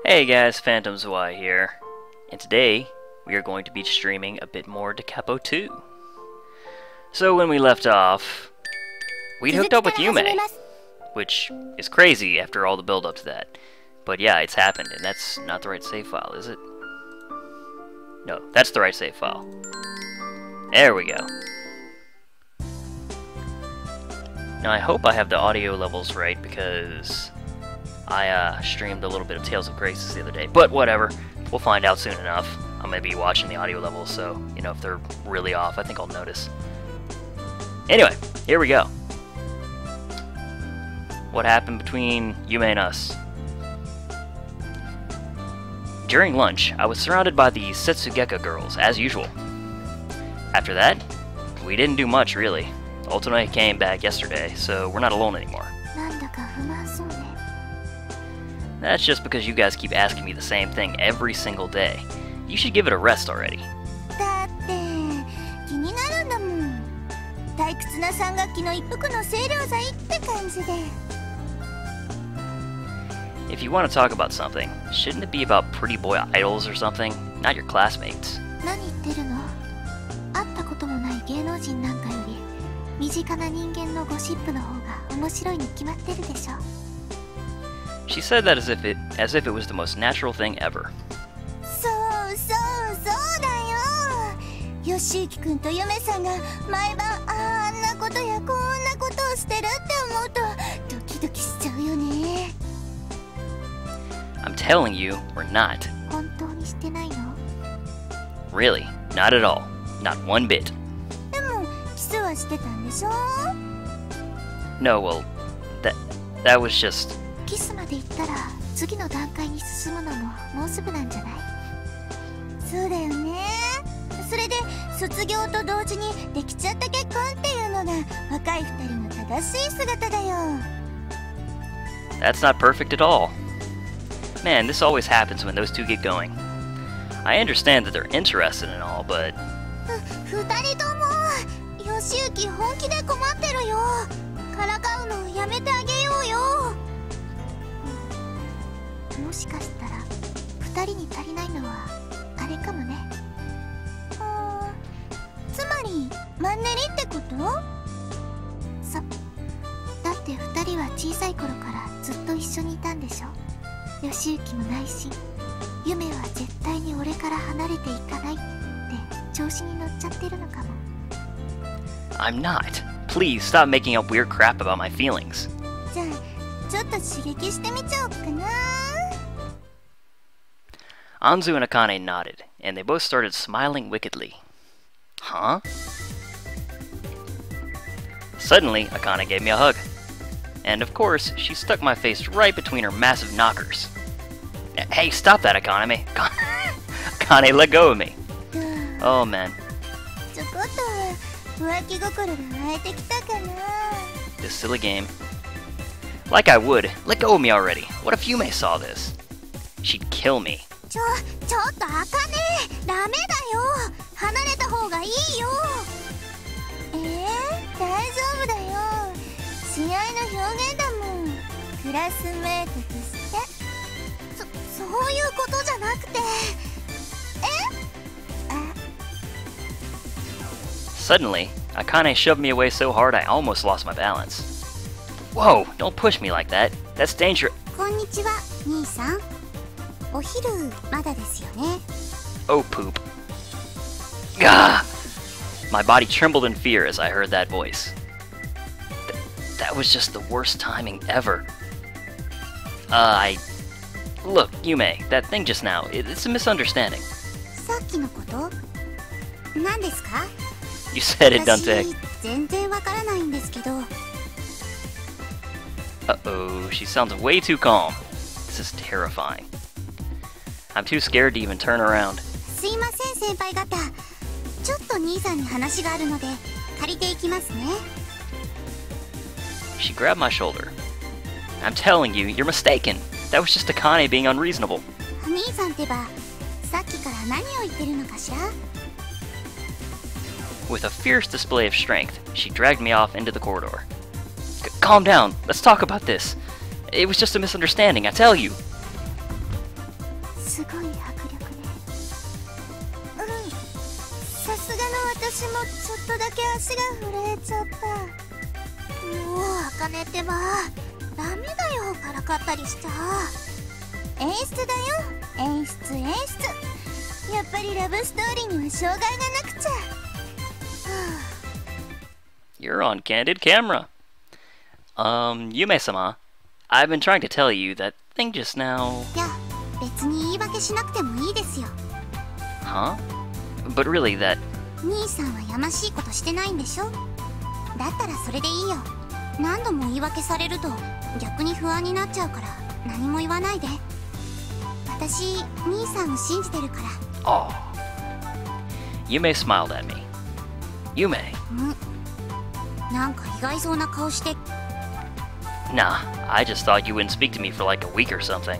Hey guys, Phantom's Y here, and today we are going to be streaming a bit more to Capo II. So when we left off, we'd hooked up with Yume, which is crazy after all the build up to that. But yeah, it's happened, and that's not the right save file, is it? No, that's the right save file. There we go. Now I hope I have the audio levels right, because I streamed a little bit of Tales of Graces the other day, but whatever. We'll find out soon enough. I'm going to be watching the audio levels, so, you know, if they're really off, I think I'll notice. Anyway, here we go. What happened between Yume and us? During lunch, I was surrounded by the Setsugeka girls, as usual. After that, we didn't do much, really. Oto-nee came back yesterday, so we're not alone anymore. That's just because you guys keep asking me the same thing every single day. You should give it a rest already. If you want to talk about something, shouldn't it be about pretty boy idols or something? Not your classmates. She said that as if it was the most natural thing ever. I'm telling you, we're not. Really, not at all. Not one bit. No, well, that was just... That's not perfect at all. Man, this always happens when those two get going. I understand that they're interested and all, but... I'm not. Please stop making up weird crap about my feelings. Anzu and Aine nodded, and they both started smiling wickedly. Huh? Suddenly, Aine gave me a hug. And of course, she stuck my face right between her massive knockers. Hey, stop that, Aine! Aine, let go of me! Oh, man. This silly game. Like I would. Let go of me already. What if Yume saw this? She'd kill me. Suddenly, Aine shoved me away so hard I almost lost my balance. Whoa, don't push me like that. That's dangerous. Oh, poop. Gah! My body trembled in fear as I heard that voice. That was just the worst timing ever. Look, Yume, that thing just now, it's a misunderstanding. You said it, Dante. Uh-oh, she sounds way too calm. This is terrifying. I'm too scared to even turn around. She grabbed my shoulder. I'm telling you, you're mistaken. That was just Aine being unreasonable. With a fierce display of strength, she dragged me off into the corridor. Calm down. Let's talk about this. It was just a misunderstanding, I tell you. すごい迫力ね。さすがの私もちょっとだけ足が震えちゃった。もう茜ってばダメだよ、からかったりしちゃ。演出だよ、演出演出。やっぱりラブストーリーには障害がなくちゃ。You're on candid camera. Yume-sama, I've been trying to tell you that thing just now. いや、別に言い訳しなくてもいいですよ。Huh? But really, that. 兄さんはやましいことしてないんでしょ。だったらそれでいいよ。何度も言い訳されると逆に不安になっちゃうから何も言わないで。私、兄さんを信じてるから。Oh. Yume smiled at me. Yume. なんか意外そうな顔して。Nah, I just thought you wouldn't speak to me for like a week or something.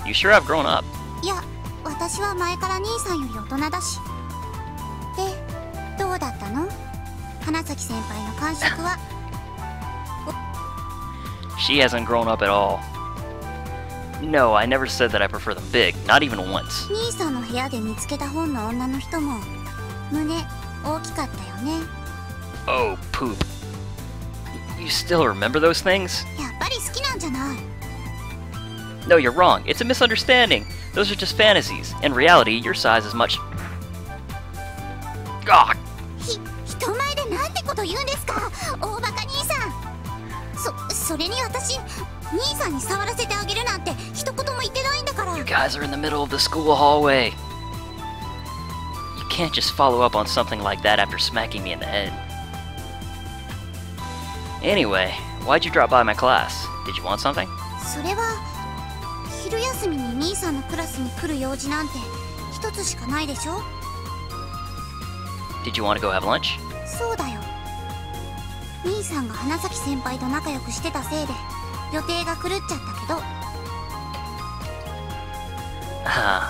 You sure have grown up. いや、私は前から兄さんより大人だし。で、どうだったの？花崎先輩の感触は。She hasn't grown up at all. No, I never said that I prefer them big, not even once. 兄さんの部屋で見つけた本の女の人も胸大きかったよね。Oh, poop. You still remember those things? やっぱり好きなんじゃない。 No, you're wrong. It's a misunderstanding. Those are just fantasies. In reality, your size is much... Ah! 人前でなんてこと言うんですか、大バカ兄さん。それに私、兄さんに触らせてあげるなんて一言も言ってないんだから。 You guys are in the middle of the school hallway. You can't just follow up on something like that after smacking me in the head. Anyway, why'd you drop by my class? Did you want something? それは昼休みに兄さんのクラスに来る用事なんて一つしかないでしょ。 Did you want to go have lunch? そうだよ。兄さんが花崎先輩と仲良くしてたせいで予定が狂っちゃったけど。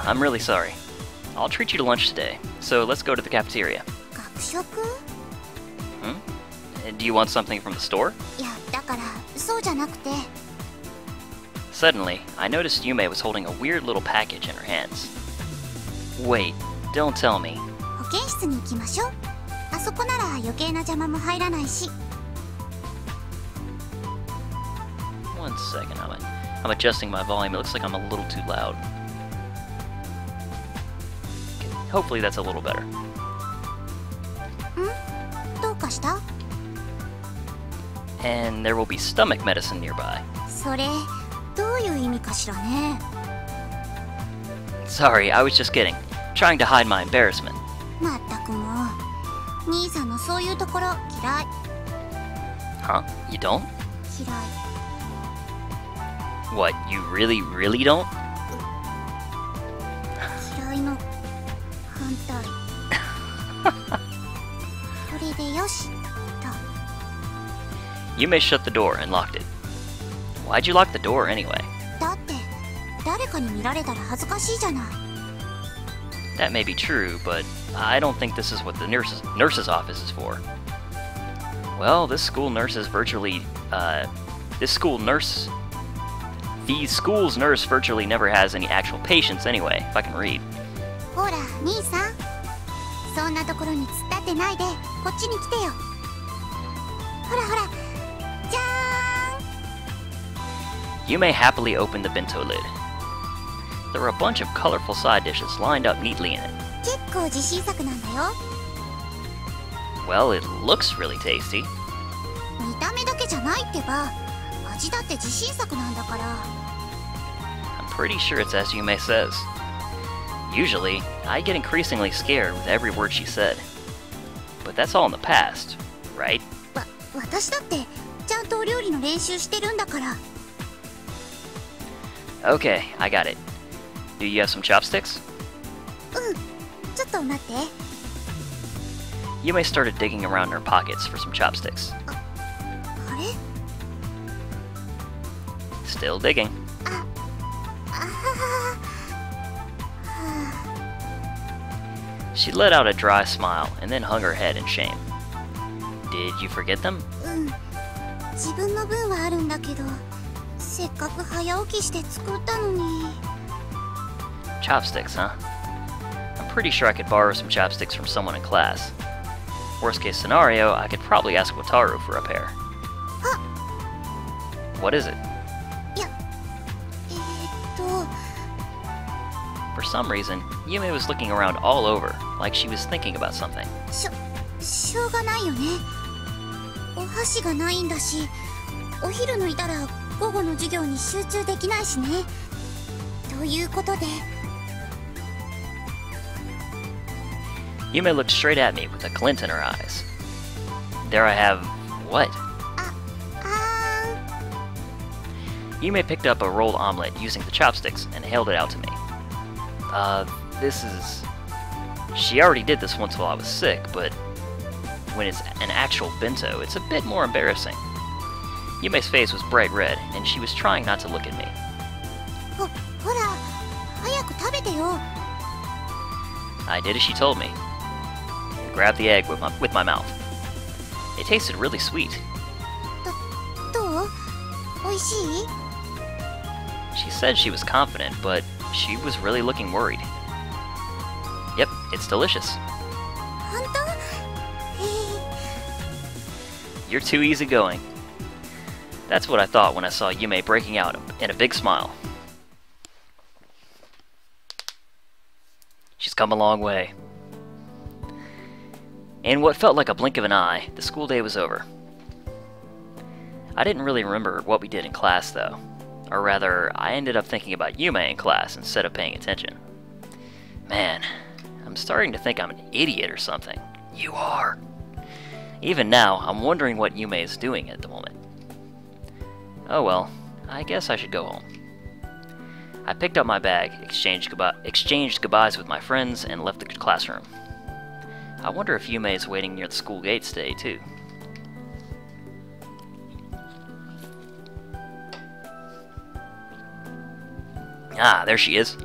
I'm really sorry. I'll treat you to lunch today, so let's go to the cafeteria. 学食？ Do you want something from the store? いや、だからそうじゃなくて。 Suddenly, I noticed Yume was holding a weird little package in her hands. Wait, don't tell me. 保健室に行きましょう。あそこなら余計な邪魔も入らないし。 One second, I'm adjusting my volume. It looks like I'm a little too loud. Okay, hopefully that's a little better. どうかした？ And there will be stomach medicine nearby. それ、どういう意味かしらね。 Sorry, I was just kidding. Trying to hide my embarrassment. まったくもう、兄さんのそういうところ嫌い。 Huh? You don't? 嫌い。 What, you really, really don't? 嫌いの反対。これでよしと。 Yume shut the door and locked it. Why'd you lock the door anyway? だって誰かに見られたら恥ずかしいじゃない。 That may be true, but I don't think this is what the nurse's office is for. Well, the school's nurse virtually never has any actual patients anyway, if I can read. ほら兄さん、そんなところに突っ立ってないでこっちに来てよ。ほらほら、じゃーん。 Yume happily opened the bento lid. There were a bunch of colorful side dishes lined up neatly in it. 結構自信作なんだよ。 Well, it looks really tasty. 見た目だけじゃないってば、味だって自信作なんだから。 I'm pretty sure it's as Yume says. Usually, I get increasingly scared with every word she said. But that's all in the past, right? 私だってちゃんとお料理の練習してるんだから。 Okay, I got it. Do you have some chopsticks? ちょっと待って。 Yume started digging around in her pockets for some chopsticks. あれ？ Still digging. あはは。 She let out a dry smile and then hung her head in shame. Did you forget them? 自分の分はあるんだけど、せっかく早起きして作ったのに。Chopsticks, huh? I'm pretty sure I could borrow some chopsticks from someone in class. Worst case scenario, I could probably ask Wataru for a pair. Huh? What is it? Yeah. For some reason, Yume was looking around all over, like she was thinking about something. しょうがないよね。お箸がないんだし、お昼抜いたら午後の授業に集中できないしね。ということで。Yume looked straight at me with a glint in her eyes. There I have... what? Yume picked up a rolled omelet using the chopsticks and held it out to me. This is... She already did this once while I was sick, but when it's an actual bento, it's a bit more embarrassing. Yume's face was bright red, and she was trying not to look at me. ほら、早く食べてよ。I did as she told me, and grabbed the egg with my mouth. It tasted really sweet. どう？おいしい？ She said she was confident, but she was really looking worried. Yep, it's delicious. 本当？You're too easygoing. That's what I thought when I saw Yume breaking out in a big smile. She's come a long way. In what felt like a blink of an eye, the school day was over. I didn't really remember what we did in class, though. Or rather, I ended up thinking about Yume in class instead of paying attention. Man, I'm starting to think I'm an idiot or something. You are. Even now, I'm wondering what Yume is doing at the moment. Oh well, I guess I should go home. I picked up my bag, exchanged goodbyes with my friends, and left the classroom. I wonder if Yume is waiting near the school gates today, too. Ah, there she is.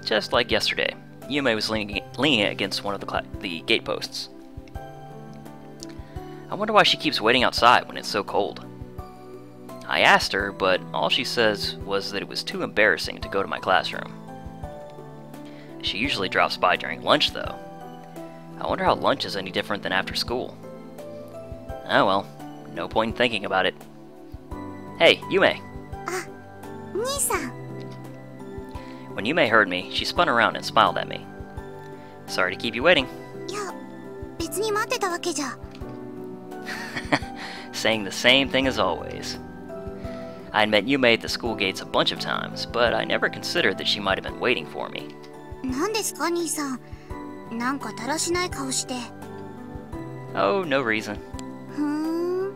Just like yesterday, Yume was leaning against one of the gate posts. I wonder why she keeps waiting outside when it's so cold. I asked her, but all she says was that it was too embarrassing to go to my classroom. She usually drops by during lunch, though. I wonder how lunch is any different than after school. Oh well, no point in thinking about it. Hey, Yume! Ah, Nii-san. When Yume heard me, she spun around and smiled at me. Sorry to keep you waiting. いや、別に待ってたわけじゃ。Saying the same thing as always. I'd met Yume at the school gates a bunch of times, but I never considered that she might have been waiting for me. 何ですか、兄さん。なんかだらしない顔して。Oh, no reason. ふーん、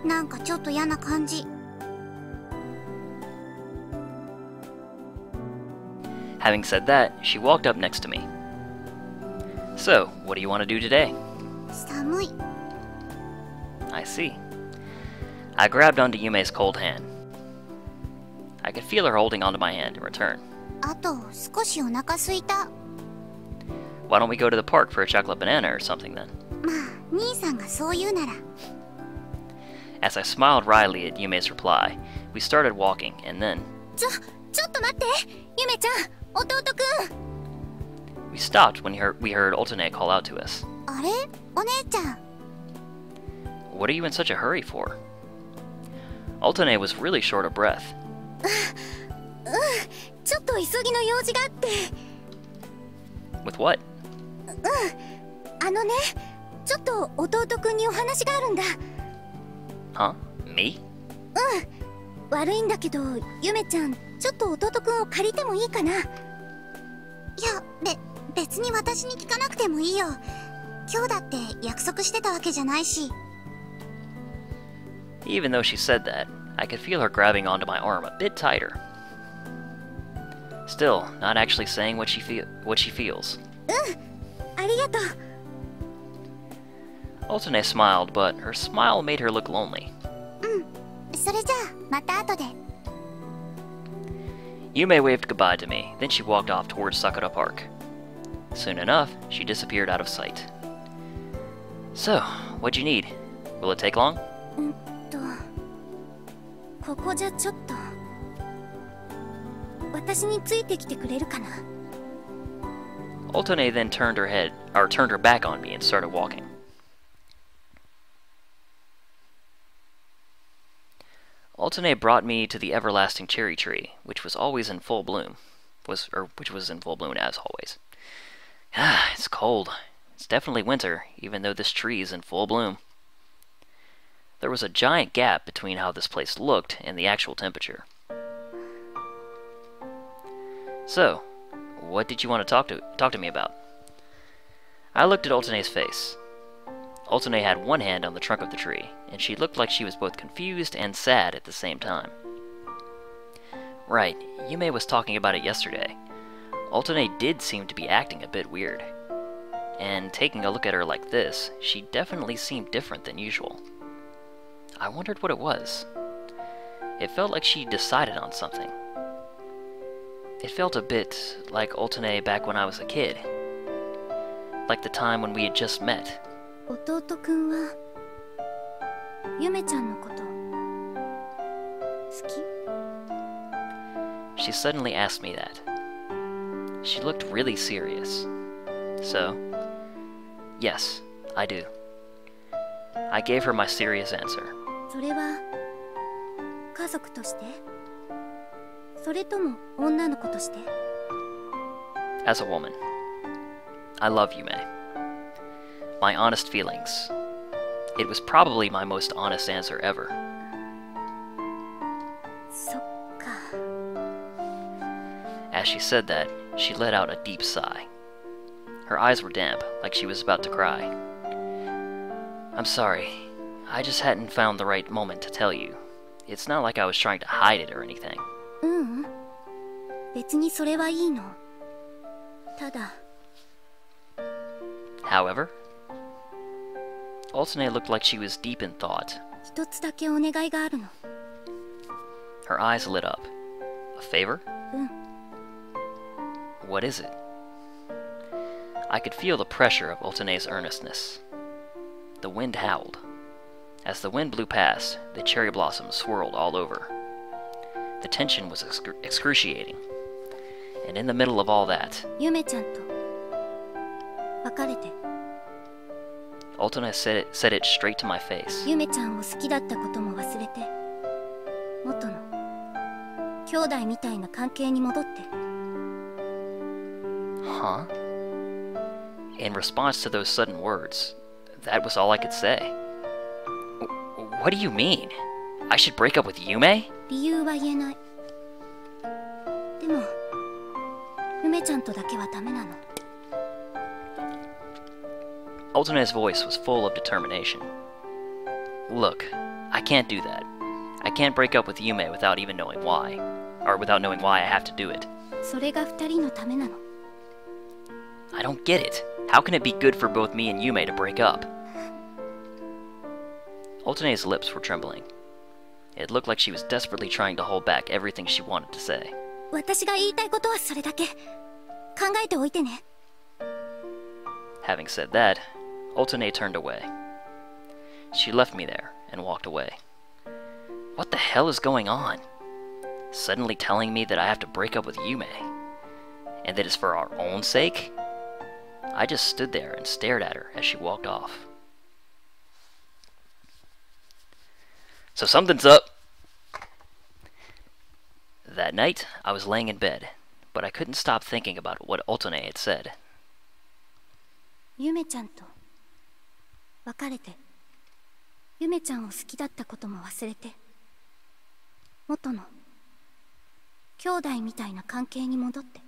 なんかちょっと嫌な感じ。Having said that, she walked up next to me. So, what do you want to do today? 寒い。I see. I grabbed onto Yume's cold hand. I could feel her holding onto my hand in return. あと少しお腹空いた。Why don't we go to the park for a chocolate banana or something then? まあ、兄さんがそう言うなら。As I smiled wryly at Yume's reply, we started walking, and then... ちょっと待って、ゆめちゃん、弟くん。We stopped when we heard oto-nee call out to us. あれ、お姉ちゃん。What are you in such a hurry for? Oto-nee was really short of breath. ちょっと急ぎの用事があって。With what? あのね、ちょっと弟くんにお話があるんだ。Huh? Me? 悪いんだけど、ゆめちゃん、ちょっと弟くんを借りてもいいかな。いや、別に私に聞かなくてもいいよ。今日だって約束してたわけじゃないし。Even though she said that, I could feel her grabbing onto my arm a bit tighter. Still, not actually saying what she feels. ありがとう。Oto-nee smiled, but her smile made her look lonely. それじゃあ、また後で。Yume waved goodbye to me, then she walked off towards Sakura Park. Soon enough, she disappeared out of sight. So, what'd you need? Will it take long? ここじゃちょっと。私についてきてくれるかな。Oto-nee then turned her back on me and started walking. Oto-nee brought me to the everlasting cherry tree, which was always in full bloom. Which was in full bloom as always. It's cold. It's definitely winter, even though this tree is in full bloom. There was a giant gap between how this place looked and the actual temperature. So, what did you want to talk to me about? I looked at Oto-nee's face. Oto-nee had one hand on the trunk of the tree, and she looked like she was both confused and sad at the same time. Right, Yume was talking about it yesterday. Oto-nee did seem to be acting a bit weird. And taking a look at her like this, she definitely seemed different than usual. I wondered what it was. It felt like she decided on something. It felt a bit like Oto-nee back when I was a kid. Like the time when we had just met. 弟くんはゆめちゃんのこと好き? She suddenly asked me that. She looked really serious. So, yes, I do. I gave her my serious answer. それは家族としてそれとも女の子として As a woman, I love Yume. My honest feelings. It was probably my most honest answer ever. そっか As she said that, she let out a deep sigh. Her eyes were damp, like she was about to cry. I'm sorry. I just hadn't found the right moment to tell you. It's not like I was trying to hide it or anything. 別にそれはいいの。ただ However, Oto-nee looked like she was deep in thought. 一つだけお願いがあるの。 Her eyes lit up. A favor? うん。 What is it? I could feel the pressure of Oto-nee's earnestness. The wind howled. As the wind blew past, the cherry blossoms swirled all over. The tension was excruciating. And in the middle of all that, ゆめちゃんと別れて Oto-nee said it straight to my face. ゆめちゃんを好きだったことも忘れて元の兄弟みたいな関係に戻って Huh? In response to those sudden words, that was all I could say. What do you mean? I should break up with Yume? 理由は言えない。でもゆめちゃんとだけはダメなの。 Oto-nee's voice was full of determination. Look, I can't do that. I can't break up with Yume without even knowing why. Or without knowing why I have to do it. それが二人のためなの。 I don't get it. How can it be good for both me and Yume to break up? Oto-nee's lips were trembling. It looked like she was desperately trying to hold back everything she wanted to say. 私が言いたいことはそれだけ。考えておいてね。 Having said that, Oto-nee turned away. She left me there and walked away. What the hell is going on? Suddenly telling me that I have to break up with Yume? And that it's for our own sake? I just stood there and stared at her as she walked off. So something's up. That night, I was laying in bed, but I couldn't stop thinking about what Oto-nee had said. ゆめちゃんと別れてゆめちゃんを好きだったことも忘れて元の兄弟みたいな関係に戻って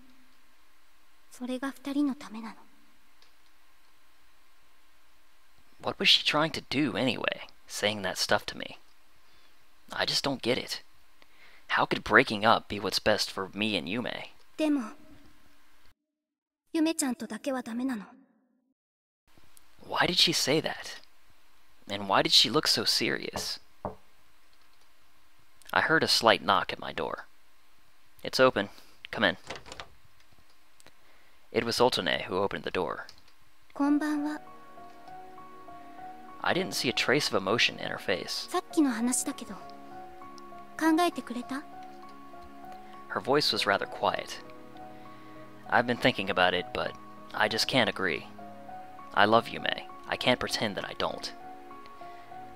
それが二人のためなの。 What was she trying to do anyway, saying that stuff to me? I just don't get it. How could breaking up be what's best for me and Yume? でもゆめちゃんとだけはダメなの。 Why did she say that? And why did she look so serious? I heard a slight knock at my door. It's open. Come in. It was Oto-nee who opened the door. こんばんは。 I didn't see a trace of emotion in her face. さっきの話だけど考えてくれた？ Her voice was rather quiet. I've been thinking about it, but I just can't agree. I love Yume. I can't pretend that I don't.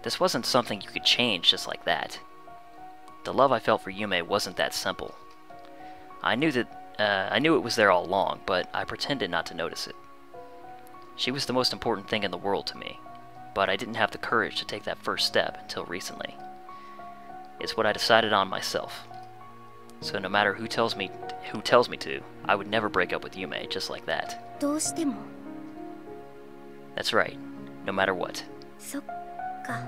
This wasn't something you could change just like that. The love I felt for Yume wasn't that simple. I knew it was there all along, but I pretended not to notice it. She was the most important thing in the world to me, but I didn't have the courage to take that first step until recently. It's what I decided on myself. So no matter who tells me to, I would never break up with Yume just like that. どうしても That's right, no matter what. そっか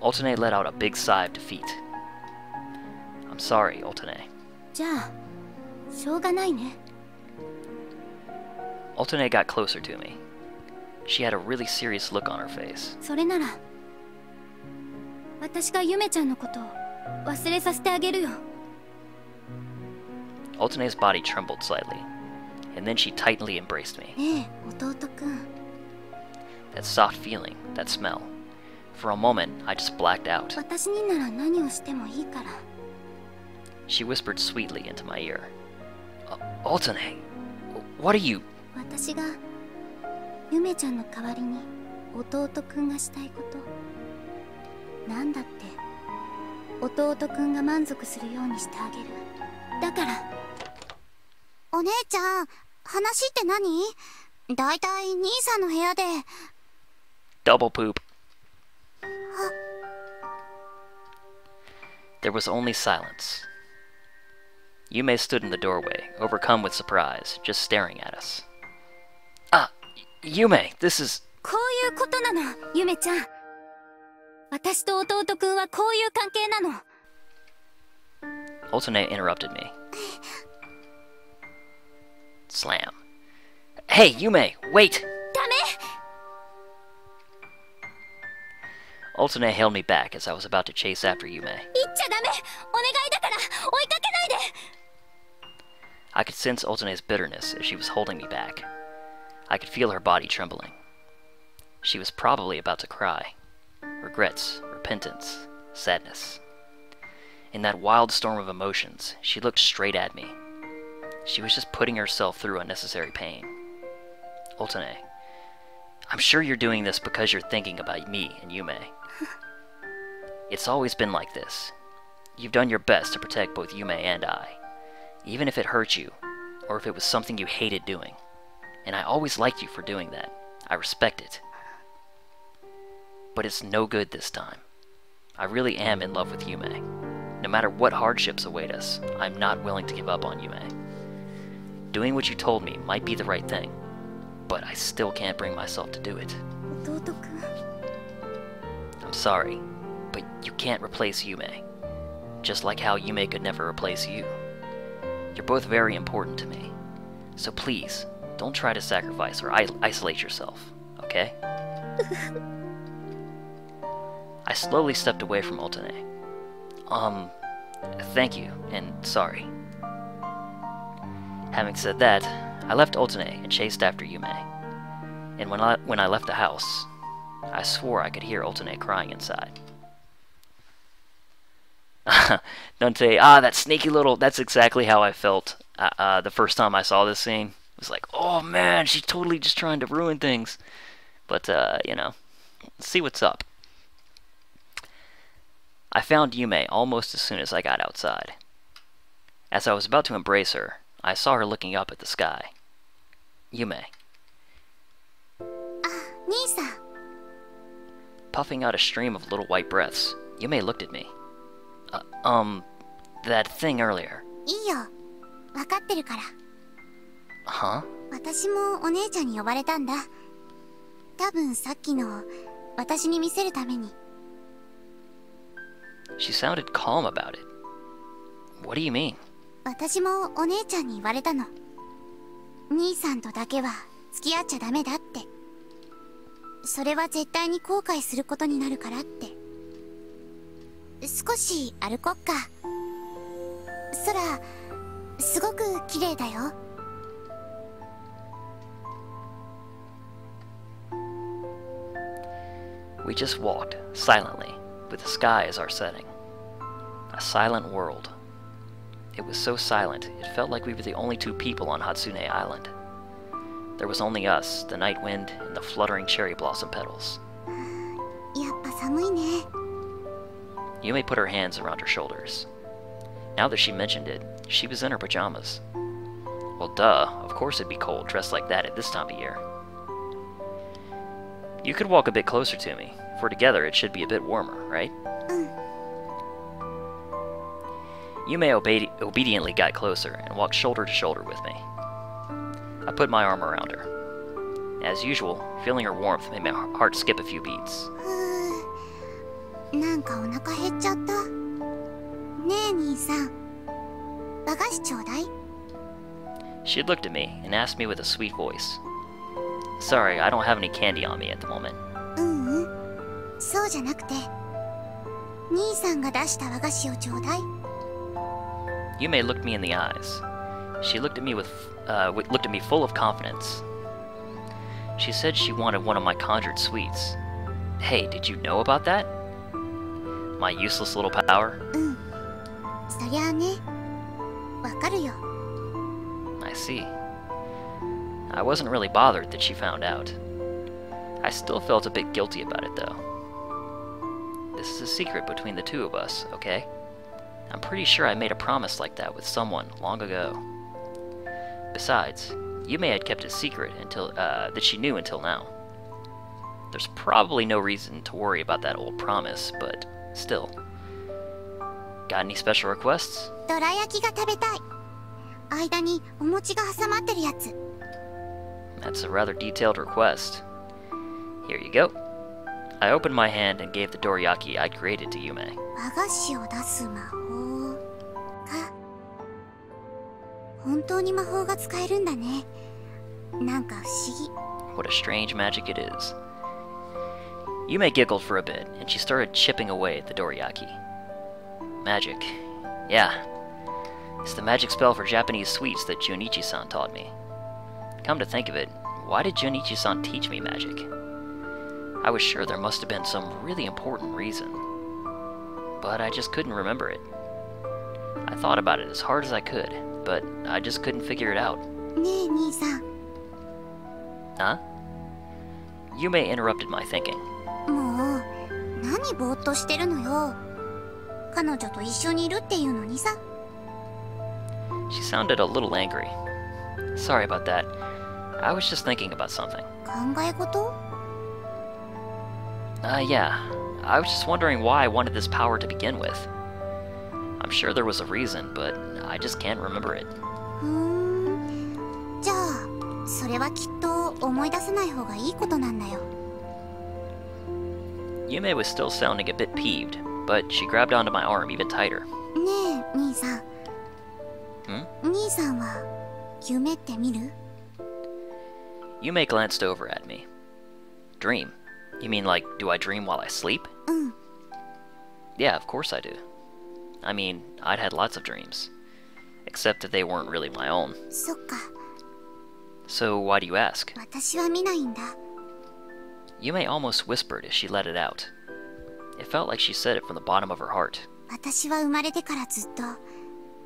Oto-nee let out a big sigh of defeat. I'm sorry, Oto-nee. じゃあしょうがないね Oto-nee got closer to me. She had a really serious look on her face. それなら私がゆめちゃんのことを忘れさせてあげるよ Oto-nee's body trembled slightly, and then she tightly embraced me. ねえ弟くん That soft feeling, that smell. For a moment, I just blacked out. 私になら何をしてもいいから She whispered sweetly into my ear. Oto-nee, what are you... 私がゆめちゃんの代わりに弟くんがしたいことなんだって弟くんが満足するようにしてあげるだからお姉ちゃん話って何だいたい兄さんの部屋で Double poop. There was only silence. Yume stood in the doorway, overcome with surprise, just staring at us. Yume, this is... こういうことなのゆめちゃん私と弟くんはこういう関係なの Oto-nee interrupted me. Slam. Hey, Yume, wait! ダメ Oto-nee held me back as I was about to chase after Yume. 言っちゃダメお願いだから追いかけないで I could sense Oto-nee's bitterness as she was holding me back. I could feel her body trembling. She was probably about to cry. Regrets, repentance, sadness. In that wild storm of emotions, she looked straight at me. She was just putting herself through unnecessary pain. Oto-nee, I'm sure you're doing this because you're thinking about me and Yume. It's always been like this. You've done your best to protect both Yume and I, even if it hurt you, or if it was something you hated doing. And I always liked you for doing that. I respect it. But it's no good this time. I really am in love with Yume. No matter what hardships await us, I'm not willing to give up on Yume. Doing what you told me might be the right thing, but I still can't bring myself to do it. 弟くん I'm sorry, but you can't replace Yume. Just like how Yume could never replace you. You're both very important to me. So please, don't try to sacrifice or isolate yourself, okay? I slowly stepped away from Oto-nee. Thank you, and sorry. Having said that, I left Oto-nee and chased after Yume. And when I left the house, I swore I could hear Oto-nee crying inside. Don't say, that sneaky little... That's exactly how I felt the first time I saw this scene. It was like, oh man, she's totally just trying to ruin things. But, you know, let's see what's up. I found Yume almost as soon as I got outside. As I was about to embrace her, I saw her looking up at the sky. Yume. 兄さん Puffing out a stream of little white breaths, Yume looked at me. That thing earlier. いいよ分かってるから Huh? 私もお姉ちゃんに呼ばれたんだ多分さっきの私に見せるために She sounded calm about it. What do you mean? 私もお姉ちゃんに言われたの兄さんとだけは付き合っちゃダメだってそれは絶対に後悔することになるからって少し歩こっか空すごく綺麗だよ We just walked, silently, with the sky as our setting. A silent world, It was so silent, it felt like we were the only two people on Hatsune Island. There was only us, the night wind, and the fluttering cherry blossom petals. やっぱ寒いね。 Yume put her hands around her shoulders. Now that she mentioned it, she was in her pajamas. Well, duh, of course it'd be cold dressed like that at this time of year. You could walk a bit closer to me, for together it should be a bit warmer, right? Yume obediently got closer and walked shoulder to shoulder with me. I put my arm around her. As usual, feeling her warmth made my heart skip a few beats. なんかお腹減っちゃった。ねえ兄さん、和菓子ちょうだい。 She had looked at me and asked me with a sweet voice. Sorry, I don't have any candy on me at the moment. そうじゃなくて、兄さんが出した和菓子をちょうだい。 Yume looked me in the eyes. She looked at me looked at me full of confidence. She said she wanted one of my conjured sweets. Hey, did you know about that? My useless little power? そりゃあね、わかるよ。 I see. I wasn't really bothered that she found out. I still felt a bit guilty about it, though. This is a secret between the two of us, okay? I'm pretty sure I made a promise like that with someone long ago. Besides, Yume had kept it secret until that she knew until now. There's probably no reason to worry about that old promise, but still. Got any special requests? どら焼きが食べたい。間にお餅が挟まってるやつ。 That's a rather detailed request. Here you go. I opened my hand and gave the dorayaki I'd created to Yume. 和菓子を出す魔法か。本当に魔法が使えるんだね。なんか不思議。 What a strange magic it is. Yume giggled for a bit, and she started chipping away at the dorayaki. Magic. Yeah. It's the magic spell for Japanese sweets that Junichi-san taught me. Come to think of it, why did Junichi-san teach me magic? I was sure there must have been some really important reason. But I just couldn't remember it. I thought about it as hard as I could, but I just couldn't figure it out. ねえ兄さん。 Huh? Yume interrupted my thinking. もう何ぼーっとしてるのよ。彼女と一緒にいるっていうのにさ。 She sounded a little angry. Sorry about that. I was just thinking about something. 考え事？ Yeah. I was just wondering why I wanted this power to begin with. I'm sure there was a reason, but I just can't remember it. じゃあそれはきっと思い出せない方がいいことなんだよ。 Yume was still sounding a bit peeved, but she grabbed onto my arm even tighter. ねえ兄さん。兄さんは夢って見る？ Yume glanced over at me. Dream? You mean like, do I dream while I sleep? Yeah, of course I do. I mean, I'd had lots of dreams. Except that they weren't really my own. そっか。 So why do you ask? 私は見ないんだ。 Yume almost whispered as she let it out. It felt like she said it from the bottom of her heart. 私は生まれてからずっと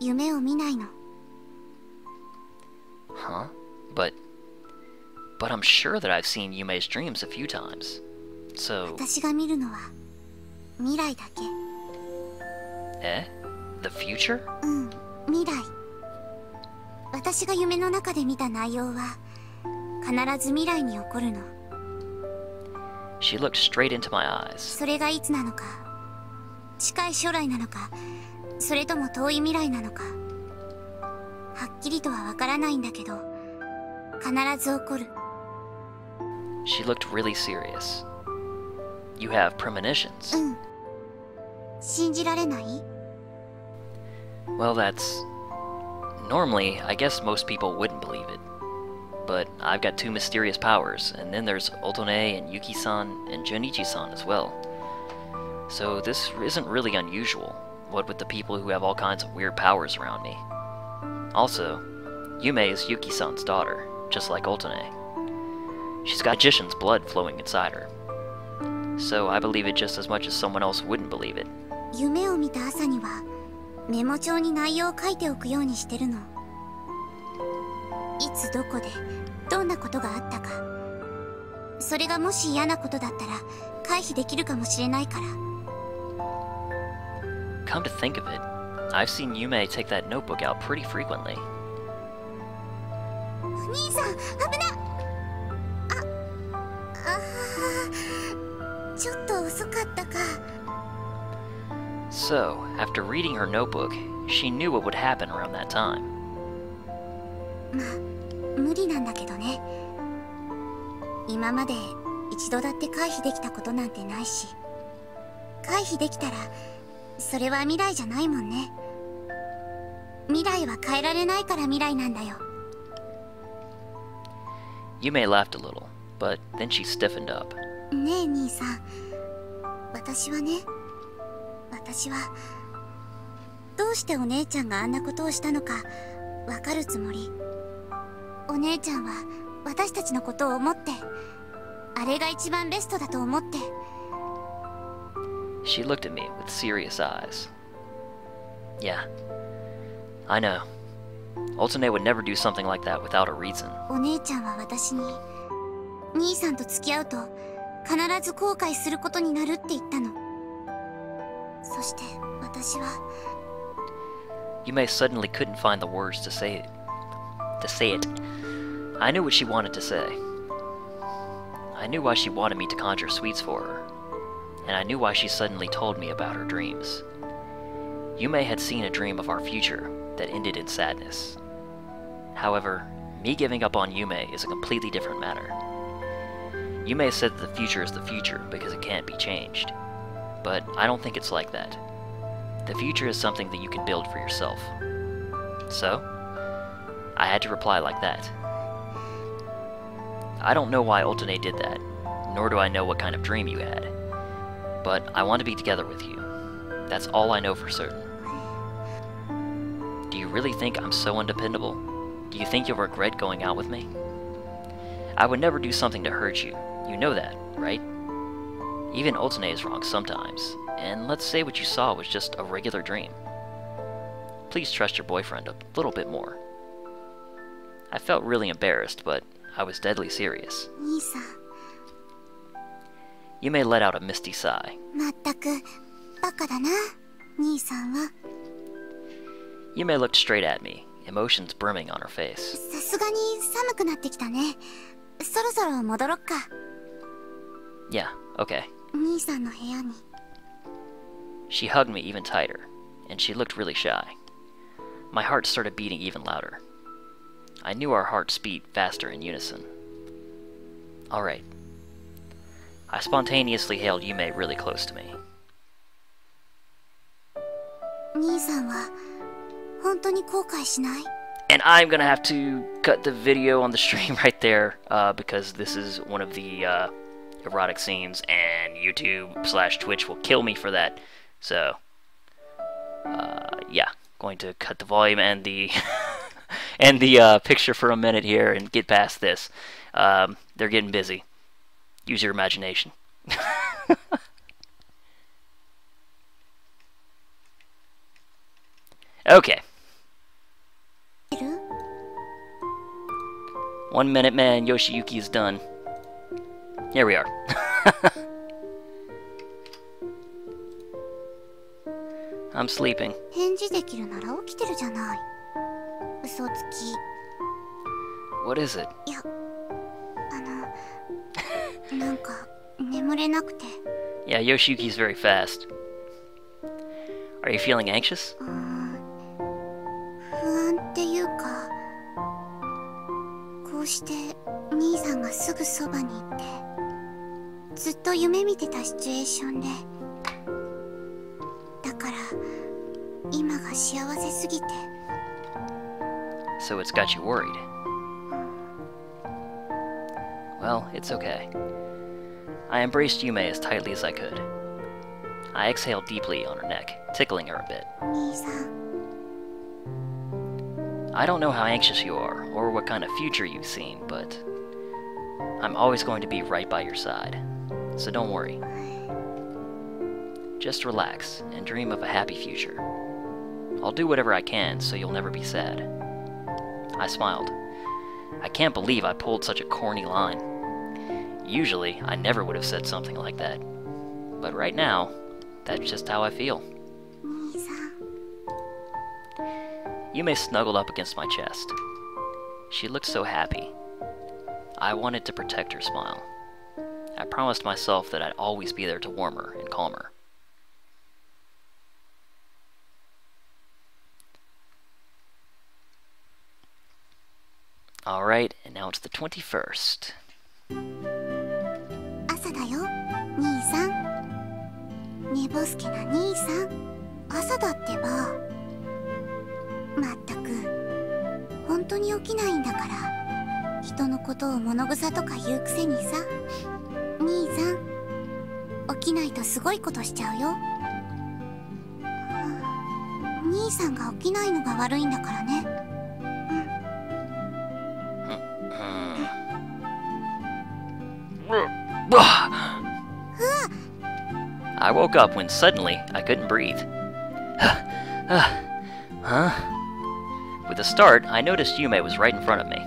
夢を見ないの。 Huh? But I'm sure that I've seen Yume's dreams a few times. So... 私が見るのは未来だけ。 Eh? The future? 未来。私が夢の中で見た内容は必ず未来に起こるの。 She looked straight into my eyes. それがいつなのか、近い将来なのか、それとも遠い未来なのか、はっきりとはわからないんだけど、必ず起こる。 She looked really serious. You have premonitions? 信じられない？ Well, that's... Normally, I guess most people wouldn't believe it. But I've got two mysterious powers, and then there's Oto-nee and Yuki-san and Junichi-san as well. So this isn't really unusual, what with the people who have all kinds of weird powers around me. Also, Yume is Yuki-san's daughter, just like Oto-nee. She's got magician's blood flowing inside her. So I believe it just as much as someone else wouldn't believe it. 夢を見た朝にはメモ帳に内容を書いておくようにしてるの。いつどこでどんなことがあったか、それがもし嫌なことだったら回避できるかもしれないから。 Come to think of it, I've seen Yume take that notebook out pretty frequently. 兄さん、危なっ。ちょっと遅かったか。 So, after reading her notebook, she knew what would happen around that time. まあ、無理なんだけどね。今まで一度だって回避できたことなんてないし、回避できたらそれは未来じゃないもんね。未来は変えられないから未来なんだよ。 Yume laughed a little, but then she stiffened up. ねえ兄さん、私はどうしてお姉ちゃんがあんなことをしたのかわかるつもり。お姉ちゃんは私たちのことを思って、あれが一番ベストだと思って。 She looked at me with serious eyes. Yeah, I know. Oto-nee would never do something like that without a reason. お姉ちゃんは私に、兄さんと付き合うと必ず後悔することになるって言ったの。そして私は。 Yume suddenly couldn't find the words to say it. I knew what she wanted to say. I knew why she wanted me to conjure sweets for her. And I knew why she suddenly told me about her dreams. Yume had seen a dream of our future that ended in sadness. However, me giving up on Yume is a completely different matter. Yume said that the future is the future because it can't be changed. But I don't think it's like that. The future is something that you can build for yourself. So, I had to reply like that. I don't know why oto-nee did that, nor do I know what kind of dream you had. But I want to be together with you. That's all I know for certain. Do you really think I'm so undependable? Do you think you'll regret going out with me? I would never do something to hurt you. You know that, right? Even oto-nee is wrong sometimes, and let's say what you saw was just a regular dream. Please trust your boyfriend a little bit more. I felt really embarrassed, but I was deadly serious. 兄さん。 Yume let out a misty sigh. まったくバカだな、兄さんは。 Yume looked straight at me, emotions brimming on her face. さすがに寒くなってきたね。そろそろ戻ろっか。 Yeah, okay. 兄さんの部屋に。 She hugged me even tighter, and she looked really shy. My heart started beating even louder. I knew our hearts beat faster in unison. Alright. I spontaneously hailed Yume really close to me. 兄さんは本当に後悔しない？ And I'm gonna have to cut the video on the stream right there, because this is one of the erotic scenes, and YouTube/Twitch will kill me for that. So, yeah, going to cut the volume and the and the picture for a minute here and get past this. They're getting busy. Use your imagination. Okay. 1 minute man Yoshiyuki is done. Here we are. I'm sleeping. 返事できるなら起きてるじゃない。嘘つき。 What is it? いや、なんか眠れなくて。 Yeah, Yoshiyuki's very fast. Are you feeling anxious? 不安っていうか、こうして兄さんがすぐそばにいて、ずっと夢見てたシチュエーションで、だから今が幸せすぎて。 So it's got you worried. Well, it's okay. I embraced Yume as tightly as I could. I exhaled deeply on her neck, tickling her a bit. 兄さん。 I don't know how anxious you are, or what kind of future you've seen, but I'm always going to be right by your side. So don't worry. Just relax and dream of a happy future. I'll do whatever I can so you'll never be sad. I smiled. I can't believe I pulled such a corny line. Usually, I never would have said something like that. But right now, that's just how I feel. Yume snuggled up against my chest. She looked so happy. I wanted to protect her smile. I promised myself that I'd always be there to warm her and calm her. Alright, and now it's the 21st. 朝だよ、兄さん。寝ぼすけな兄さん。朝だってば。まったく、本当に起きないんだから。人のことを物臭とか言うくせにさ。兄さん、起きないとすごいことしちゃうよ。兄さんが起きないのが悪いんだからね。I woke up when suddenly I couldn't breathe. With a start, I noticed Yume was right in front of me.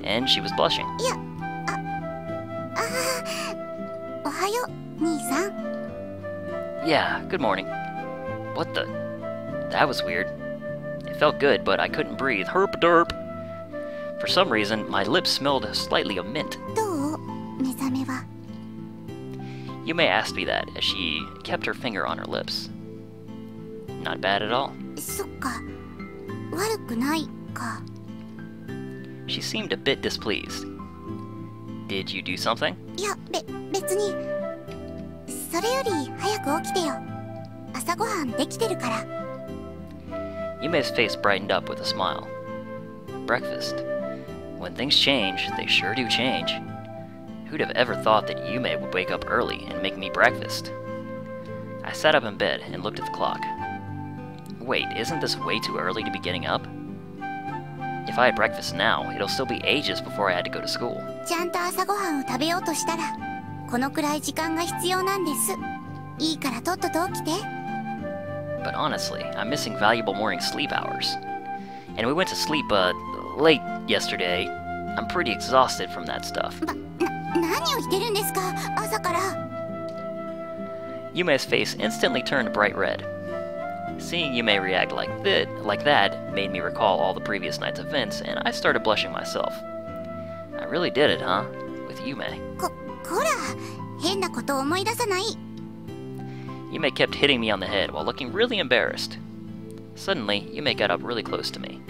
And she was blushing. Ohayo, Nii-san. Yeah, good morning. What the? That was weird. It felt good, but I couldn't breathe. Herp derp. For some reason, my lips smelled slightly of mint. Yume asked me that as she kept her finger on her lips. Not bad at all. She seemed a bit displeased. Did you do something? Yume's face brightened up with a smile. Breakfast. When things change, they sure do change. Who'd have ever thought that Yume would wake up early and make me breakfast? I sat up in bed and looked at the clock. Wait, isn't this way too early to be getting up? If I had breakfast now, it'll still be ages before I had to go to school. But honestly, I'm missing valuable morning sleep hours. And we went to sleep, late yesterday. I'm pretty exhausted from that stuff. Yume's face instantly turned bright red. Seeing Yume react like that made me recall all the previous night's events, and I started blushing myself. I really did it, huh? With Yume. Yume kept hitting me on the head while looking really embarrassed. Suddenly, Yume got up really close to me.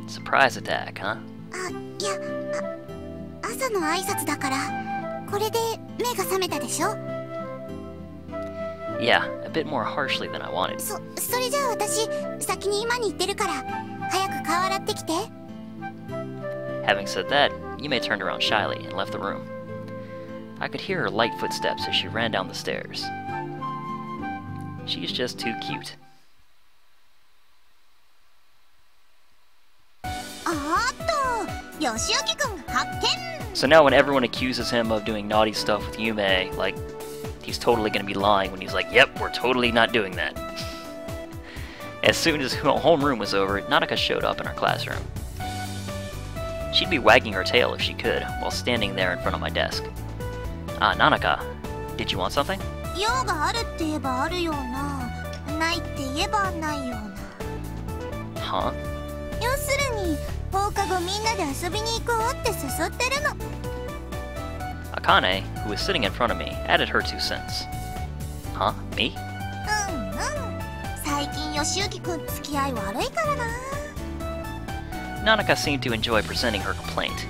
Surprise attack, huh? Yeah, a bit more harshly than I wanted. Having said that, Yume turned around shyly and left the room. I could hear her light footsteps as she ran down the stairs. She's just too cute. So now when everyone accuses him of doing naughty stuff with Yume, like, he's totally gonna be lying when he's like, yep, we're totally not doing that. As soon as homeroom was over, Nanaka showed up in our classroom. She'd be wagging her tail if she could, while standing there in front of my desk. Ah, Nanaka, did you want something? Huh? Akane, who was sitting in front of me, added her 2 cents. Huh? Me? Nanaka seemed to enjoy presenting her complaint.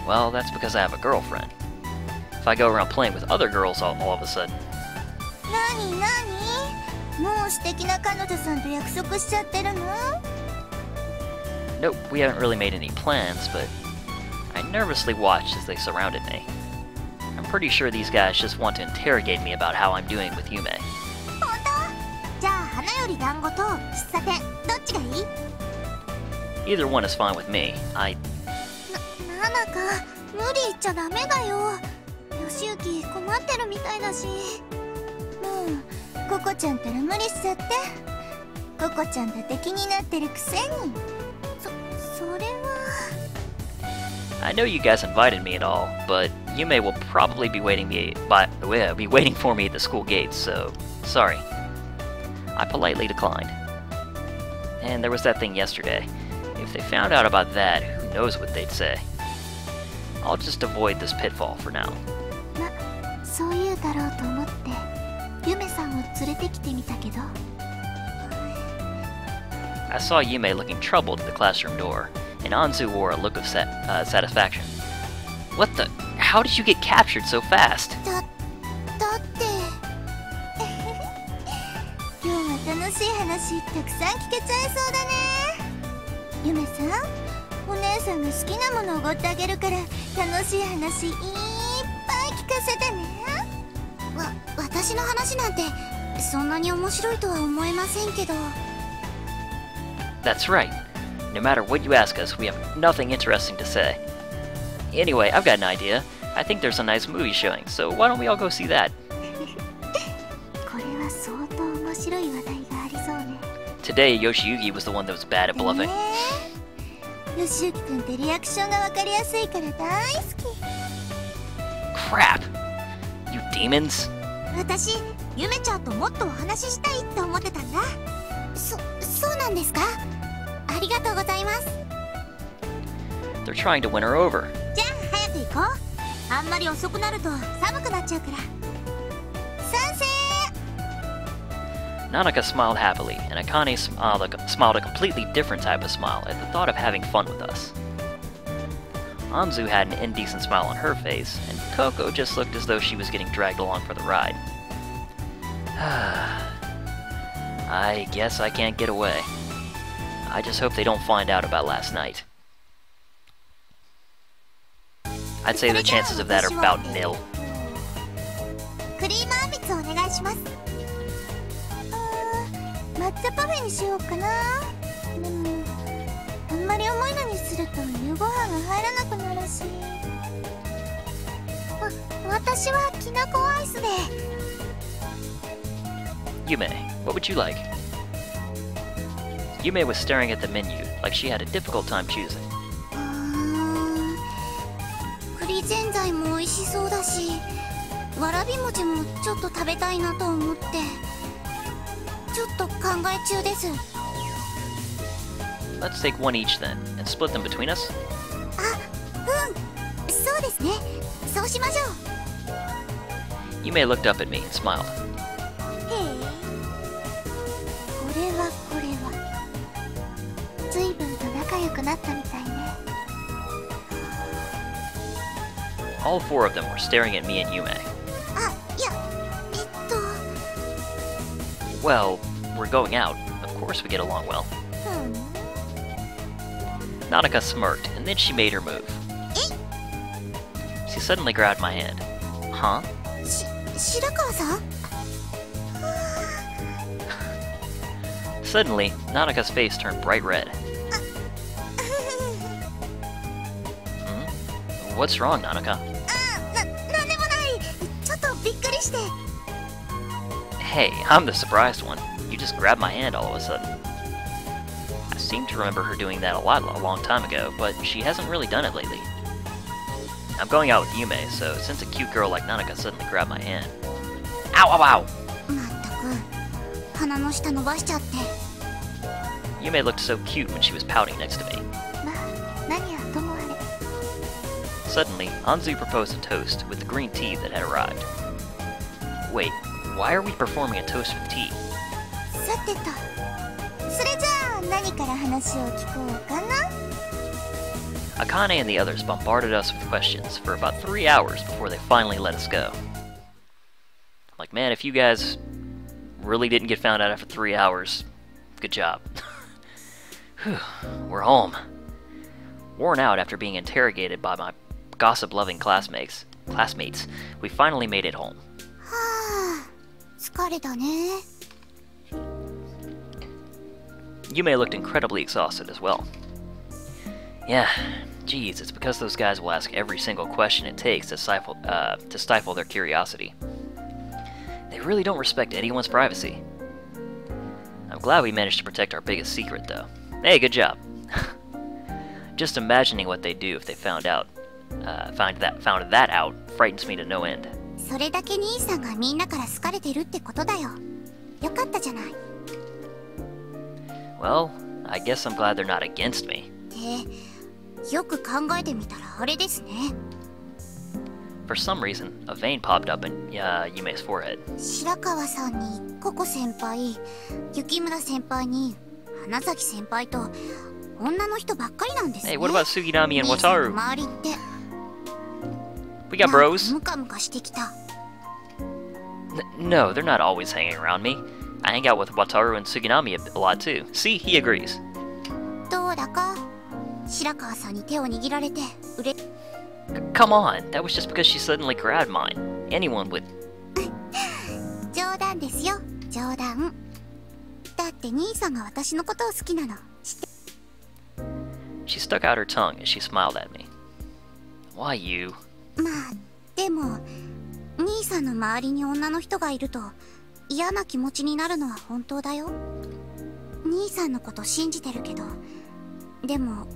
Well, that's because I have a girlfriend. If I go around playing with other girls all of a sudden... Nope, we haven't really made any plans, but I nervously watched as they surrounded me. I'm pretty sure these guys just want to interrogate me about how I'm doing with Yume. Either one is fine with me. 義行困ってるみたいだし。もうココちゃんったら無理しちゃって。ココちゃんだって気になってるくせに。それは。 I know you guys invited me and all, but Yume will probably be waiting for me at the school gates, so sorry. I politely declined. And there was that thing yesterday. If they found out about that, who knows what they'd say. I'll just avoid this pitfall for now. ま、そう言うだろうと思って、ユメさんを連れてきてみたけど。I saw Yume looking troubled at the classroom door, and Anzu wore a look of satisfaction. What the? How did you get captured so fast? だって。今日は楽しい話たくさん聞けちゃいそうだね。ユメさん、お姉さんが好きなものをおごってあげるから楽しい話いっぱい聞かせてね。私の話なんてそんなに面白いとは思えませんけど。 That's right. No matter what you ask us, we have nothing interesting to say. Anyway, I've got an idea. I think there's a nice movie showing, so why don't we all go see that? これは相当面白い話題がありそうね。 Today, Yoshiyuki was the one that was bad at bluffing. ヨシユキくんってリアクションがわかりやすいから大好き。 Crap! You demons! 私、ユメちゃんともっとお話ししたいって思ってたんだ。そうなんですか？ありがとうございます。 They're trying to win her over. じゃあ早く行こう。あんまり遅くなると寒くなっちゃうから。賛成。 Nanaka smiled happily, and Akane smiled a completely different type of smile at the thought of having fun with us. Anzu had an indecent smile on her face, and Coco just looked as though she was getting dragged along for the ride. I guess I can't get away. I just hope they don't find out about last night. I'd say the chances of that are about nil. クリームあんみつお願いします。抹茶パフェにしようかな。でもあんまり重いのにすると夕ご飯が入らなくなるし。私はきなこアイスで。 Yume, what would you like? Yume was staring at the menu like she had a difficult time choosing. 栗ぜんざいも美味しそうだし、わらび餅もちょっと食べたいなと思って、ちょっと考え中です。 Let's take one each then, and split them between us. そうですね。そうしましょう。 Yume looked up at me and smiled. これは随分と仲良くなったみたいね。 All four of them were staring at me and Yume. いや、Well, we're going out. Of course we get along well. Nanaka smirked, and then she made her move. She suddenly grabbed my hand. Huh? 白川さん？ Suddenly, Nanaka's face turned bright red. What's wrong, Nanaka? なんでもない。ちょっとびっくりして。 Hey, I'm the surprised one. You just grabbed my hand all of a sudden. I seem to remember her doing that a long time ago, but she hasn't really done it lately. I'm going out with Yume, so since a cute girl like Nanaka suddenly grabbed my hand... Ow, ow, ow! まったく、鼻の下伸ばしちゃって。 Yume looked so cute when she was pouting next to me. まあ、何はともあれ。 Suddenly, Anzu proposed a toast with the green tea that had arrived. Wait, why are we performing a toast with tea? さてと、それじゃあ何から話を聞こうかな。 Akane and the others bombarded us with questions for about 3 hours before they finally let us go. Like, man, if you guys really didn't get found out after 3 hours, good job. Whew, we're home. Worn out after being interrogated by my gossip-loving classmates, we finally made it home. はあ、疲れたね。 Yume looked incredibly exhausted as well. Yeah, Geez, it's because those guys will ask every single question it takes to stifle their curiosity. They really don't respect anyone's privacy. I'm glad we managed to protect our biggest secret, though. Hey, good job. Just imagining what they'd do if they found that out frightens me to no end. それだけ兄さんがみんなから好かれてるってことだよ。よかったじゃない。Well, I guess I'm glad they're not against me. ってよく考えてみたらあれですね。For some reason, a vein popped up in Yume's forehead. 白川さんにココ先輩、雪村先輩に花崎先輩と女の人ばっかりなんですね。Hey, what about Suginami and Wataru? 周りって。We got bros? ムカムカしてきた。No, they're not always hanging around me. I hang out with Wataru and Suginami a lot too. See, he agrees. どうだか白川さんに手を握られてCome on, that was just because she suddenly grabbed mine. Anyone would. 冗談ですよ、冗談。だって兄さんが私のことを好きなの。She stuck out her tongue as she smiled at me. Why you? まあ、でも兄さんの周りに女の人がいると嫌な気持ちになるのは本当だよ。兄さんのこと信じてるけど、でも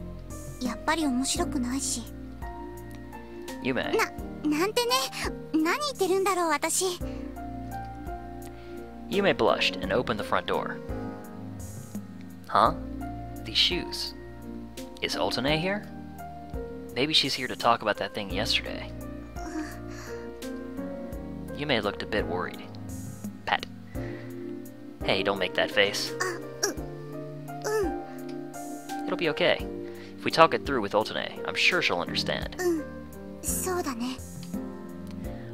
やっぱり面白くないし。Yume. なんてね、何言ってるんだろう私。Yume blushed and opened the front door. Huh? These shoes. Is oto-nee here? Maybe she's here to talk about that thing yesterday. Yume looked a bit worried. Pat. Hey, don't make that face. It'll be okay. If we talk it through with oto-nee, I'm sure she'll understand. そうだね。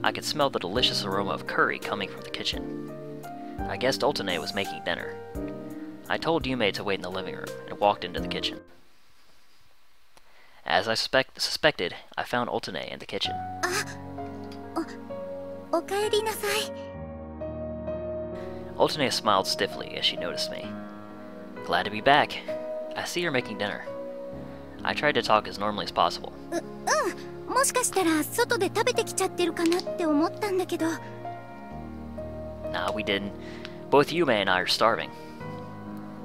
I could smell the delicious aroma of curry coming from the kitchen. I guessed oto-nee was making dinner. I told Yume to wait in the living room and walked into the kitchen. As I suspected, I found oto-nee in the kitchen. おかえりなさい。Oto-nee smiled stiffly as she noticed me. Glad to be back. I see you're making dinner. I tried to talk as normally as possible. もしかしたら外で食べてきちゃってるかなって思ったんだけど。Nah, we didn't. Both Yume and I are starving.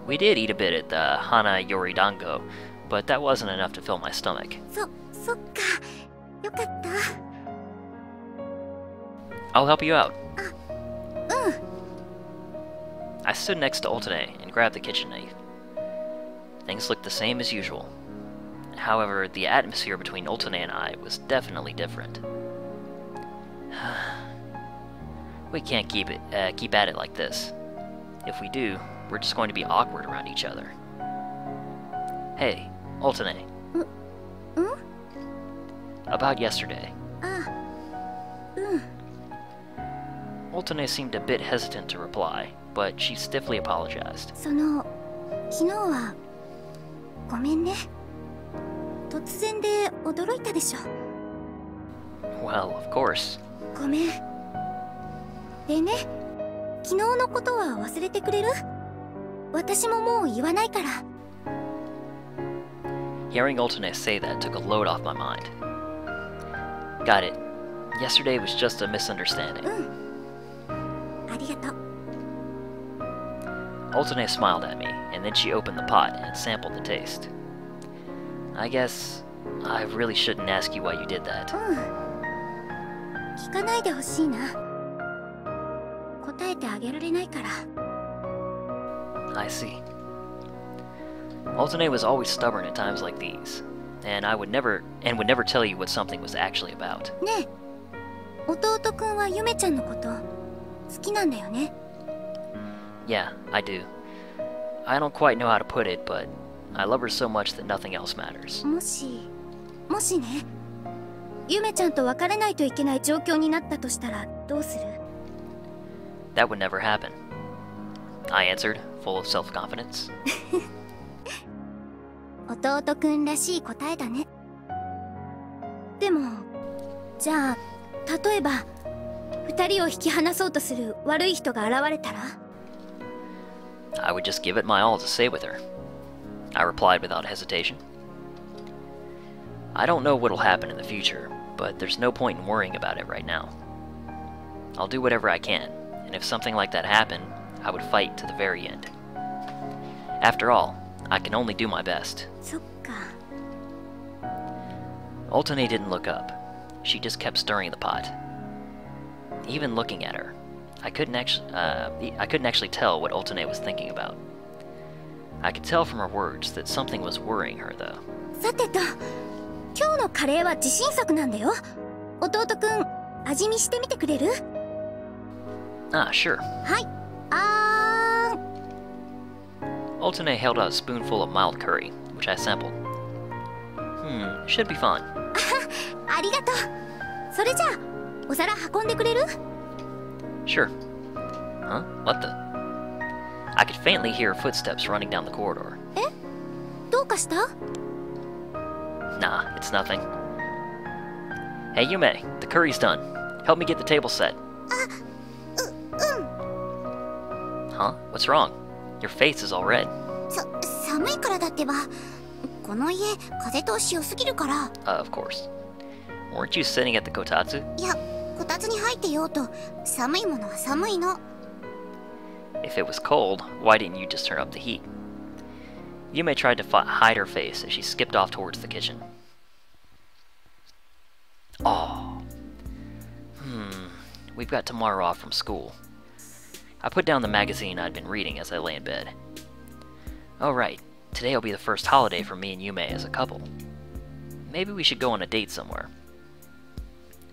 We did eat a bit at the Hana Yoridango, but that wasn't enough to fill my stomach. そっか。よかった。I'll help you out. うん。I stood next to oto-nee and grabbed the kitchen knife. Things looked the same as usual. However, the atmosphere between oto-nee and I was definitely different. We can't keep at it like this. If we do, we're just going to be awkward around each other. Hey, oto-nee. About yesterday. Oto-nee seemed a bit hesitant to reply, but she stiffly apologized. 昨日はごめんね。突然で驚いたでしょ。Well, of course. ごめん。でね、昨日のことは忘れてくれる？私ももう言わないから。Hearing oto-nee say that took a load off my mind. Got it. Yesterday was just a misunderstanding. ありがとう。Oto-nee smiled at me, and then she opened the pot and sampled the taste. I guess I really shouldn't ask you why you did that. 聞かないでほしいな。答えてあげられないから。I see. Oto-nee was always stubborn at times like these, and would never tell you what something was actually about. ねえ、弟くんはゆめちゃんのこと好きなんだよね。Yeah, I do. I don't quite know how to put it, but I love her so much that nothing else matters. もしね、ゆめちゃんと別れないといけない状況になったとしたらどうする？ That would never happen. I answered, full of self-confidence. 弟くんらしい答えだね。でも、じゃあ、例えば、二人を引き離そうとする悪い人が現れたら？ I would just give it my all to stay with her. I replied without hesitation. I don't know what'll happen in the future, but there's no point in worrying about it right now. I'll do whatever I can, and if something like that happened, I would fight to the very end. After all, I can only do my best. そっか。 Oto-nee didn't look up. She just kept stirring the pot. Even looking at her, I couldn't actually tell what Oto-nee was thinking about. I could tell from her words that something was worrying her, though. さてと、今日のカレーは自信作なんだよ。弟くん、味見してみてくれる？ Ah, sure. はい。Oto-nee held out a spoonful of mild curry, which I sampled. Should be fun. ありがとう。それじゃあ、お皿運んでくれる？ Sure. Huh? What the? I could faintly hear footsteps running down the corridor. え？どうかした？ Nah, it's nothing. Hey, Yume, the curry's done. Help me get the table set. Huh? What's wrong? Your face is all red. 寒いからだってば。この家、風通し良すぎるから。Of course. Weren't you sitting at the kotatsu? いや、こたつに入ってようと、寒いものは寒いの。If it was cold, why didn't you just turn up the heat? Yume tried to hide her face as she skipped off towards the kitchen. Oh. We've got tomorrow off from school. I put down the magazine I'd been reading as I lay in bed. Oh right, today will be the first holiday for me and Yume as a couple. Maybe we should go on a date somewhere.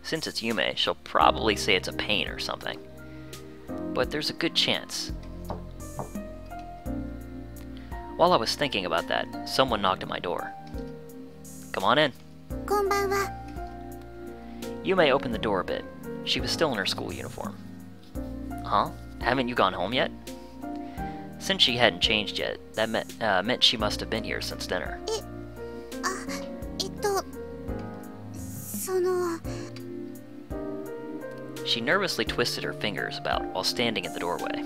Since it's Yume, she'll probably say it's a pain or something. But there's a good chance. While I was thinking about that, someone knocked at my door. Come on in. こんばんは。 Yume opened the door a bit. She was still in her school uniform. Huh? Haven't you gone home yet? Since she hadn't changed yet, that meant she must have been here since dinner. その... She nervously twisted her fingers about while standing in the doorway.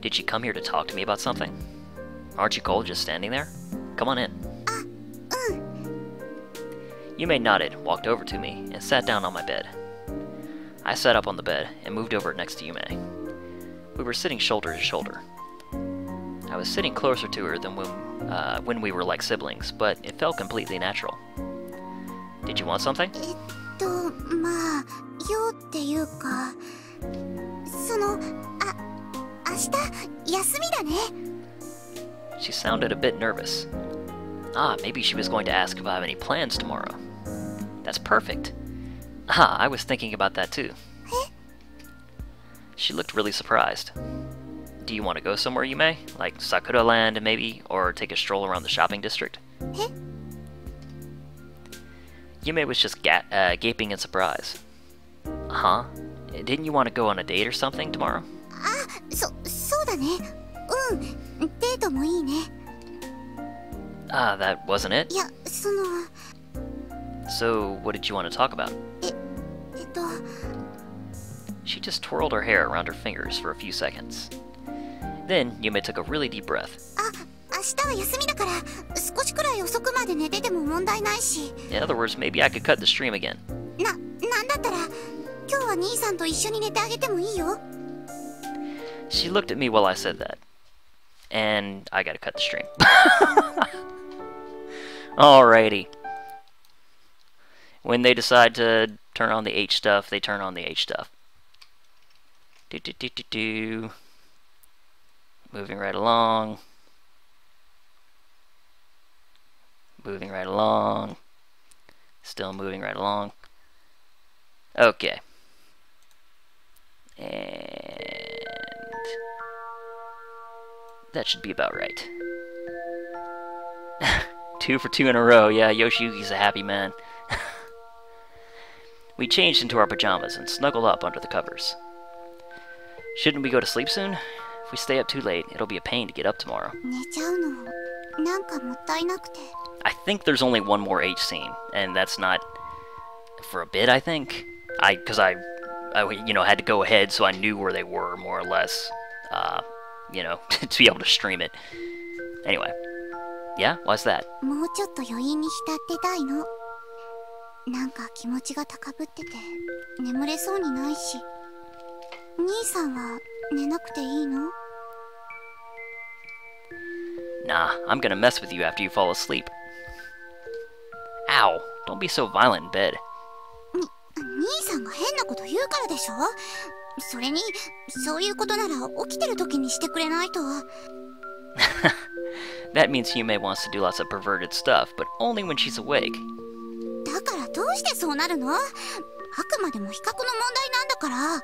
Did she come here to talk to me about something? Aren't you cold just standing there? Come on in. Yume nodded, walked over to me, and sat down on my bed. I sat up on the bed and moved over next to Yume. We were sitting shoulder to shoulder. I was sitting closer to her than when we were like siblings, but it felt completely natural. Did you want something? まあ、用っていうか、その、明日、休みだね。 She sounded a bit nervous. Ah, maybe she was going to ask if I have any plans tomorrow. That's perfect. Ah, I was thinking about that too. She looked really surprised. Do you want to go somewhere, Yume? Like Sakura Land, maybe? Or take a stroll around the shopping district? Yume was just gaping in surprise. Huh? Didn't you want to go on a date or something tomorrow? そうだね。デートもいいね。 Ah, that wasn't it? いや、その... So, what did you want to talk about? She just twirled her hair around her fingers for a few seconds. Then, Yume took a really deep breath. 明日は休みだから、少しくらい遅くまで寝てても問題ないし。 In other words, maybe I could cut the stream again. なんだったら、今日は兄さんと一緒に寝てあげてもいいよ。 She looked at me while I said that. And I gotta cut the stream. Alrighty. When they decide to turn on the H stuff, they turn on the H stuff. Moving right along. Moving right along. Still moving right along. Okay. And that should be about right. 2 for 2 in a row. Yeah, Yoshiyuki's a happy man. We changed into our pajamas and snuggled up under the covers. Shouldn't we go to sleep soon? If we stay up too late, it'll be a pain to get up tomorrow. 寝ちゃうの、なんかもったいなくて。 I think there's only one more H scene, and that's not for a bit, I think. Because I had to go ahead so I knew where they were, more or less, to be able to stream it. Anyway, Yeah? Why's that? もうちょっと余韻に浸ってたいの。なんか気持ちが高ぶってて眠れそうにないし。兄さんは寝なくていいの？ Nah, I'm gonna mess with you after you fall asleep. Ow! Don't be so violent in bed. 兄さんが変なこと言うからでしょ。それにそういうことなら起きてる時にしてくれないと。That means Yume wants to do lots of perverted stuff, but only when she's awake. だからどうしてそうなるの？あくまでも比較の問題なんだから。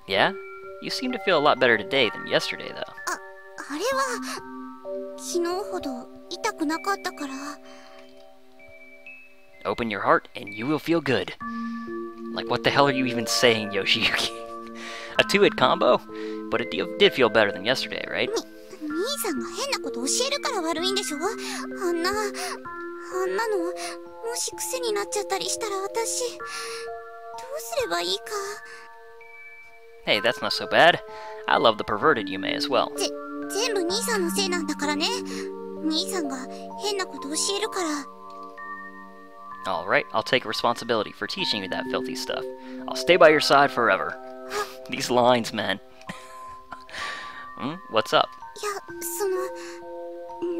Yeah? You seem to feel a lot better today than yesterday, though. あれは昨日ほど痛くなかったから。Open your heart and you will feel good. Like, what the hell are you even saying, Yoshiyuki? A two-hit combo? But it did feel better than yesterday, right? 兄さんが変なこと教えるから悪いんでしょ。あんなのもし癖になっちゃったりしたら私どうすればいいか。 Hey, that's not so bad. I love the perverted Yume as well. 全部兄さんのせいなんだからね。兄さんが変なこと教えるから。 Alright, I'll take responsibility for teaching you that filthy stuff. I'll stay by your side forever. These lines, man. What's up? いや、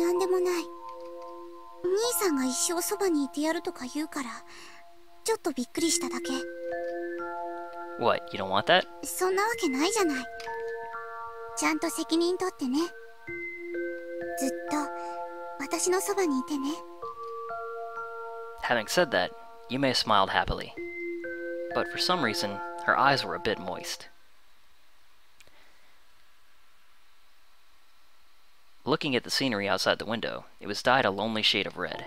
なんでもない。兄さんが一生そばにいてやるとか言うからちょっとびっくりしただけ。 What, you don't want that? そんなわけないじゃない。ちゃんと責任取ってね。ずっと私のそばにいてね。 Having said that, Yume smiled happily. But for some reason, her eyes were a bit moist. Looking at the scenery outside the window, it was dyed a lonely shade of red.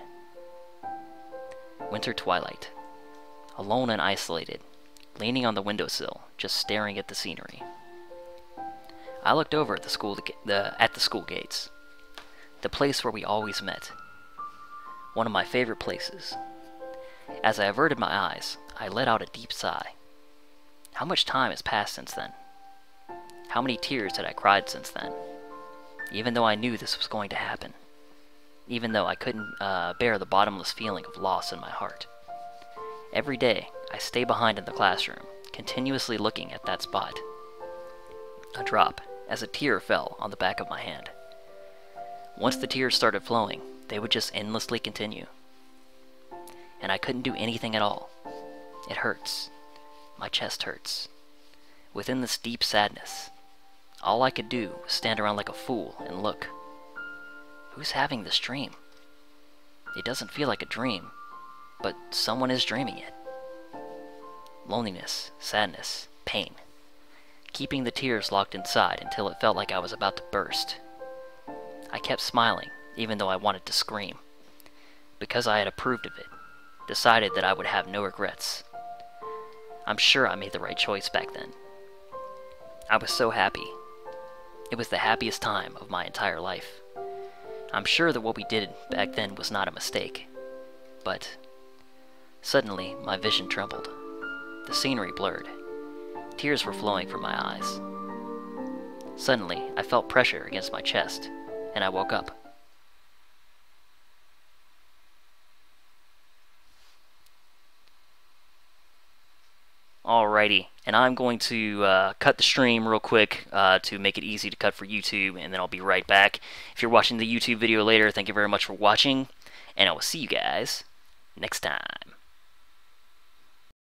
Winter twilight. Alone and isolated, leaning on the windowsill, just staring at the scenery. I looked over at the school gates, the place where we always met. One of my favorite places. As I averted my eyes, I let out a deep sigh. How much time has passed since then? How many tears had I cried since then? Even though I knew this was going to happen. Even though I couldn't bear the bottomless feeling of loss in my heart. Every day, I stay behind in the classroom, continuously looking at that spot. A drop, as a tear fell on the back of my hand. Once the tears started flowing, they would just endlessly continue. And I couldn't do anything at all. It hurts. My chest hurts. Within this deep sadness, all I could do was stand around like a fool and look. Who's having this dream? It doesn't feel like a dream, but someone is dreaming it. Loneliness, sadness, pain. Keeping the tears locked inside until it felt like I was about to burst. I kept smiling, even though I wanted to scream. Because I had approved of it, decided that I would have no regrets. I'm sure I made the right choice back then. I was so happy. It was the happiest time of my entire life. I'm sure that what we did back then was not a mistake. But suddenly, my vision trembled. The scenery blurred. Tears were flowing from my eyes. Suddenly, I felt pressure against my chest, and I woke up. Alrighty, and I'm going to cut the stream real quick to make it easy to cut for YouTube, and then I'll be right back. If you're watching the YouTube video later, thank you very much for watching, and I will see you guys next time.